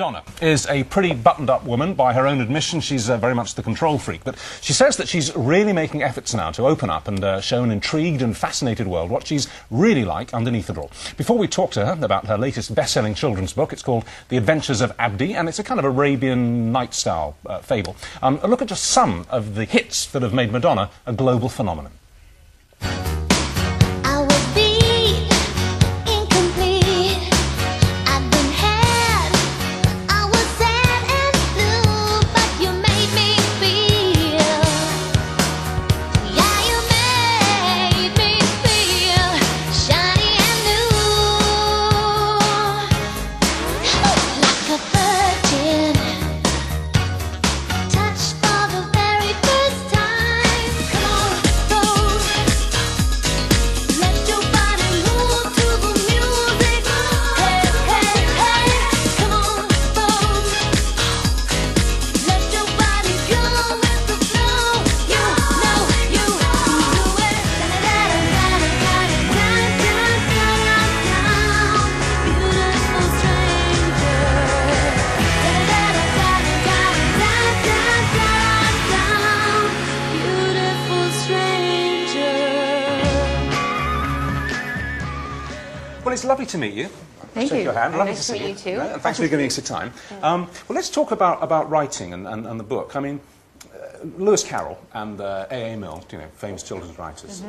Madonna is a pretty buttoned-up woman. By her own admission, she's very much the control freak. But she says that she's really making efforts now to open up and show an intrigued and fascinated world what she's really like underneath it all. Before we talk to her about her latest best-selling children's book, it's called The Adventures of Abdi, and it's a kind of Arabian Night-style fable. A look at just some of the hits that have made Madonna a global phenomenon. Well, it's lovely to meet you. Thank Shake you. your hand. Lovely nice to see meet you too. And thanks for giving us your time. Well, let's talk about writing and the book. I mean, Lewis Carroll and A.A. Milne, you know, famous children's writers,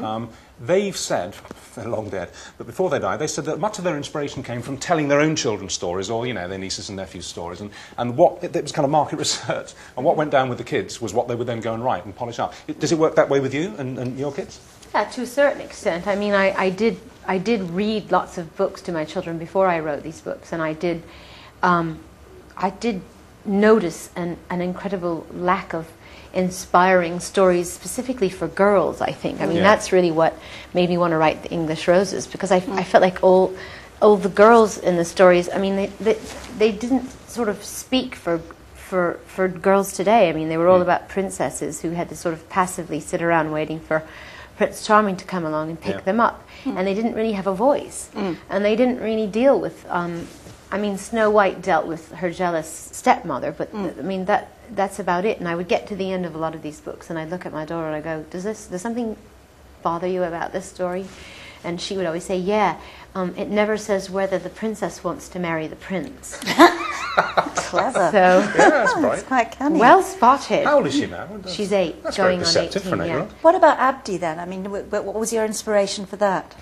they've said, they're long dead, but before they died, they said that much of their inspiration came from telling their own children's stories, or, you know, their nieces and nephews' stories, and what, it was kind of market research, and what went down with the kids was what they would then go and write and polish up. Does it work that way with you and your kids? Yeah, to a certain extent. I mean, I did read lots of books to my children before I wrote these books, and I did notice an incredible lack of inspiring stories specifically for girls, I think. I mean, that's really what made me want to write The English Roses, because I felt like all the girls in the stories, I mean, they didn't sort of speak for girls today. I mean, they were all about princesses who had to sort of passively sit around waiting for Prince Charming to come along and pick them up. And they didn't really have a voice. And they didn't really deal with, I mean, Snow White dealt with her jealous stepmother, but I mean, that's about it. And I would get to the end of a lot of these books and I'd look at my daughter and I'd go, does something bother you about this story? And she would always say, yeah, it never says whether the princess wants to marry the prince. Clever. So, Yeah, that's bright. It's quite cunning. well spotted. How old is she now? She's 8, That's going very on perceptive 18. for an 8-year-old. What about Abdi then? I mean, what was your inspiration for that?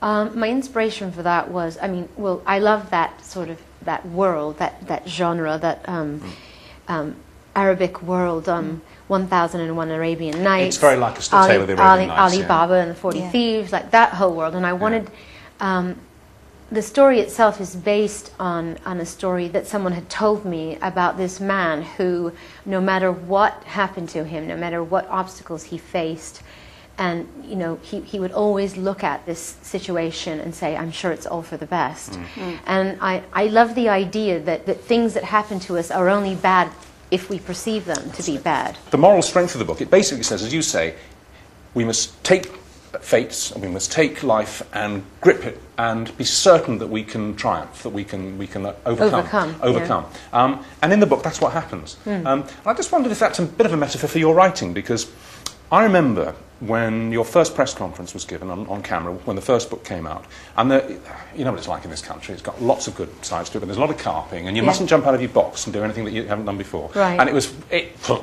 My inspiration for that was, I mean, well, I love that sort of, that world, that genre, that Arabic world, 1001 Arabian Nights. It's very like a tale of the Arabian Nights. Ali Baba and the 40 Thieves, like that whole world. And I wanted, the story itself is based on a story that someone had told me about this man who, no matter what happened to him, no matter what obstacles he faced, and, you know, he would always look at this situation and say, I'm sure it's all for the best. And I love the idea that things that happen to us are only bad if we perceive them to be bad. The moral strength of the book, it basically says, as you say, we must take fates and we must take life and grip it and be certain that we can triumph, that we can overcome. And in the book, that's what happens. And I just wondered if that's a bit of a metaphor for your writing, because I remember when your first press conference was given on camera, when the first book came out, and you know what it's like in this country, it's got lots of good sides to it, but there's a lot of carping, and you mustn't jump out of your box and do anything that you haven't done before. Right. And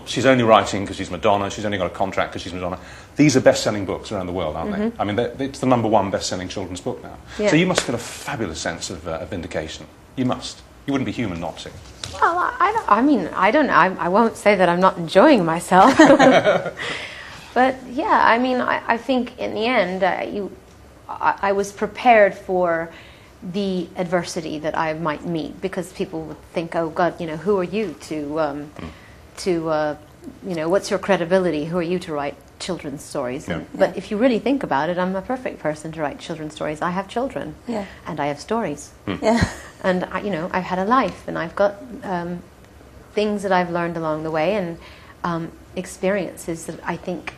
she's only writing because she's Madonna, she's only got a contract because she's Madonna. These are best-selling books around the world, aren't they? I mean, it's the #1 best-selling children's book now. Yeah. So you must feel a fabulous sense of vindication. You must. You wouldn't be human not to. Well, I mean, I don't know. I won't say that I'm not enjoying myself. But yeah, I mean, I think in the end, I was prepared for the adversity that I might meet, because people would think, oh God, you know, who are you to you know, what's your credibility? Who are you to write children's stories? But if you really think about it, I'm a perfect person to write children's stories. I have children, and I have stories, and you know, I've had a life, and I've got things that I've learned along the way, and experiences that I think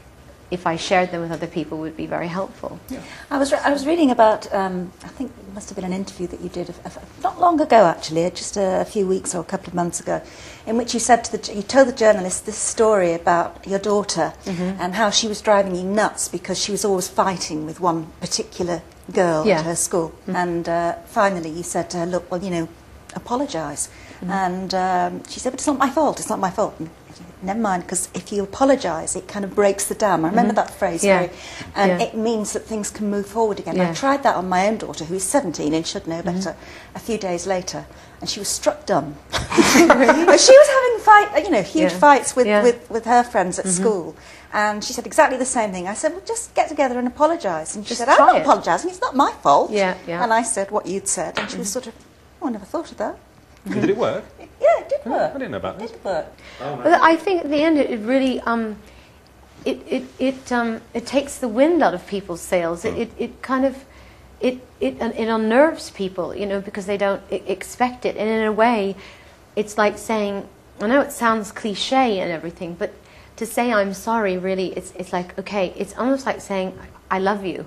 if I shared them with other people, would be very helpful. Yeah. I was reading about, I think it must have been an interview that you did not long ago, actually, just a few weeks or a couple of months ago, in which you said you told the journalist this story about your daughter and how she was driving you nuts because she was always fighting with one particular girl at her school. And finally you said to her, look, well, you know, apologise. And she said, but it's not my fault, it's not my fault. Never mind, because if you apologise, it kind of breaks the dam. I remember that phrase, and it means that things can move forward again. I tried that on my own daughter, who is 17 and should know better, a few days later, and she was struck dumb. But she was having huge fights with her friends at school, and she said exactly the same thing. I said, well, just get together and apologise. And she said, I'm not apologising, it's not my fault. And I said what you'd said, and she was sort of, oh, I never thought of that. Did it work? Yeah, it did work. I didn't know about this. It did work. Oh, no. But I think at the end it really it takes the wind out of people's sails. It kind of it unnerves people, you know, because they don't expect it. And in a way, it's like saying, I know it sounds cliche and everything, but to say I'm sorry, really, it's like, okay, it's almost like saying I love you.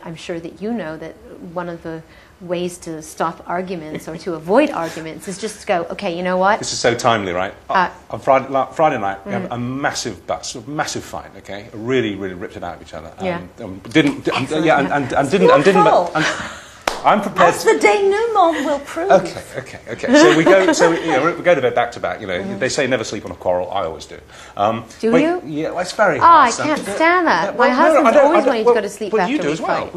I'm sure that you know that one of the ways to stop arguments or to avoid arguments is just to go, okay, you know what? This is so timely, right? On Friday night, we had a massive fight. Okay, really ripped it out of each other. I'm prepared. As the denouement will prove. Okay. So we go to bed back to back. You know, they say never sleep on a quarrel. I always do. Do you? Yeah, well, it's very hard. I can't stand that. My husband's always wanting to go to sleep after we fight. But you do as well.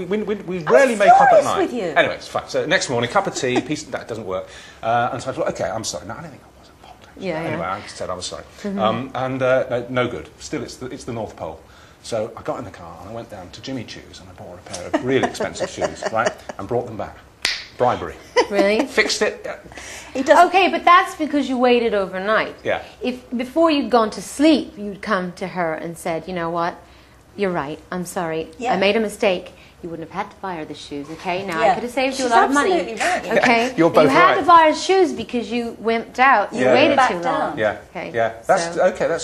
We rarely make up at night. With you. Anyway, it's fine. So next morning, cup of tea, that doesn't work. And so I thought, okay, I'm sorry. No, I don't think I was involved. Anyway, I said I was sorry. No good. Still, it's the North Pole. So I got in the car and I went down to Jimmy Choo's and I bought a pair of really expensive shoes, right, and brought them back. Bribery. Really? Fixed it. Okay, but that's because you waited overnight. Yeah. If before you'd gone to sleep, you'd come to her and said, you know what, you're right, I'm sorry, I made a mistake. You wouldn't have had to buy her the shoes, okay? Now, I could have saved you a lot of money. Right. Okay? You're both you had right. to buy her shoes because you wimped out. You waited too long. Yeah. Okay. Yeah. That's okay. That's